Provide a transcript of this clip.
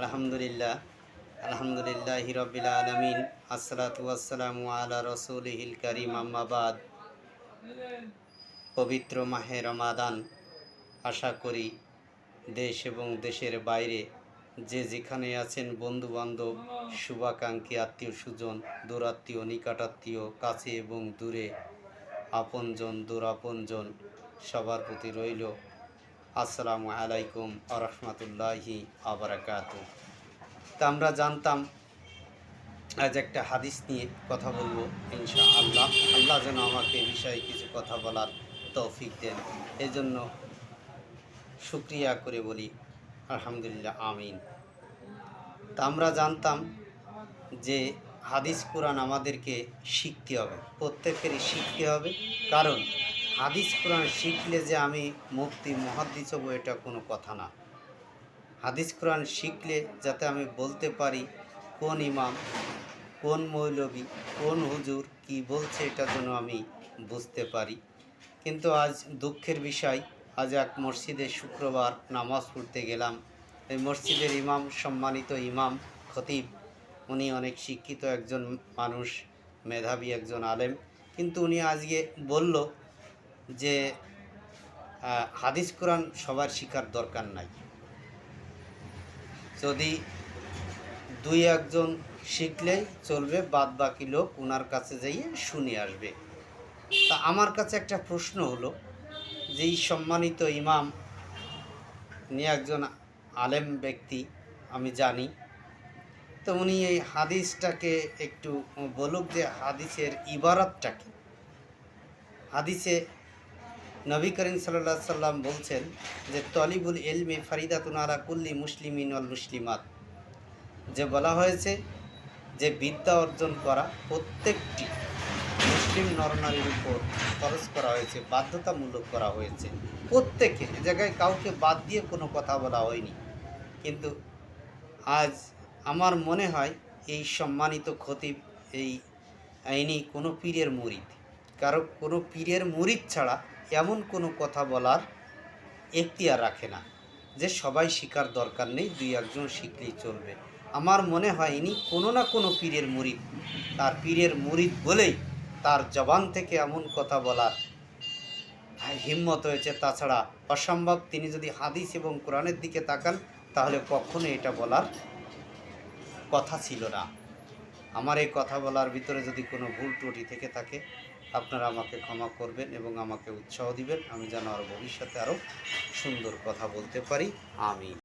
আলহামদুলিল্লাহ আলহামদুলিল্লাহি রাব্বিল আলামিন আসসালাতু ওয়াসসালামু আলা রাসূলিহিল কারীম আম্মা বাদ। পবিত্র মাহে রমাদান, আশা করি দেশ এবং দেশের বাইরে যে যেখানে আছেন বন্ধু বান্ধব, শুভাকাঙ্ক্ষী, আত্মীয় স্বজন, দূরাত্মীয়, নিকটাত্মীয়, কাছে এবং দূরে, আপনজন দূর আপনজন, সবার প্রতি রইল আসসালামু আলাইকুম আ রহমতুল্লাহি আবরাকাতু। তা আমরা জানতাম আজ একটা হাদিস নিয়ে কথা বলবো ইনশাআল্লাহ। আল্লাহ যেন আমাকে এ বিষয়ে কিছু কথা বলার তৌফিক দেন, এজন্য শুকরিয়া করে বলি আলহামদুলিল্লাহ, আমিন। তা আমরা জানতাম যে হাদিস কোরআন আমাদেরকে শিখতে হবে, প্রত্যেকেরই শিখতে হবে। কারণ হাদিস কোরআন শিখলে যে আমি মুফতি মুহাদ্দিস হব এটা কোনো কথা না। হাদিস কোরআন শিখলে যাতে আমি বলতে পারি কোন ইমাম, কোন মৌলবী, কোন হুজুর কি বলছে, এটা যেন আমি বুঝতে পারি। কিন্তু আজ দুঃখের বিষয়, আজ এক মসজিদে শুক্রবার নামাজ পড়তে গেলাম। এই মসজিদের ইমাম, সম্মানিত ইমাম খতিব, উনি অনেক শিক্ষিত একজন মানুষ, মেধাবী একজন আলেম। কিন্তু উনি আজকে বলল যে হাদিস কোরআন সবার শিখার দরকার নাই, যদি দুই একজন শিখলেই চলবে, বাদ বাকি লোক ওনার কাছে যাইয়ে শুনে আসবে। তা আমার কাছে একটা প্রশ্ন হলো যে এই সম্মানিত ইমাম, উনি একজন আলেম ব্যক্তি, আমি জানি, তো উনি এই হাদিসটাকে একটু বলুক যে হাদিসের ইবারতটা কি। হাদিসে নবী করিম সাল্লাল্লাহু আলাইহি সাল্লাম বলছেন যে তলিবুল ইলমি ফারিদাতুন আলা কুল্লি মুসলিমিন ওয়াল মুসলিমাত, যে বলা হয়েছে যে বিদ্যা অর্জন করা প্রত্যেকটি মুসলিম নরনারীর উপর খরচ করা হয়েছে, বাধ্যতামূলক করা হয়েছে প্রত্যেকে। এ জায়গায় কাউকে বাদ দিয়ে কোনো কথা বলা হয়নি। কিন্তু আজ আমার মনে হয় এই সম্মানিত খতিব, ইনি কোনো পীরের মুরিদ, কারো কোনো পীরের মুরিদ ছাড়া এমন কোনো কথা বলার এখতিয়ার রাখে না যে সবাই শিকার দরকার নেই, দুই একজন শিখলেই চলবে। আমার মনে হয় ইনি কোনো না কোনো পীরের মুরিদ, তার পীরের মুরিদ বলেই তার জবান থেকে এমন কথা বলার হিম্মত হয়েছে। তাছাড়া অসম্ভব। তিনি যদি হাদিস এবং কোরআনের দিকে তাকান তাহলে কখনো এটা বলার কথা ছিল না। আমার এই কথা বলার ভিতরে যদি কোনো ভুল ত্রুটি থেকে থাকে আপনারা আমাকে ক্ষমা করবেন এবং আমাকে উৎসাহ দিবেন, আমি যেন আরও ভবিষ্যতে আরও সুন্দর কথা বলতে পারি। আমিন।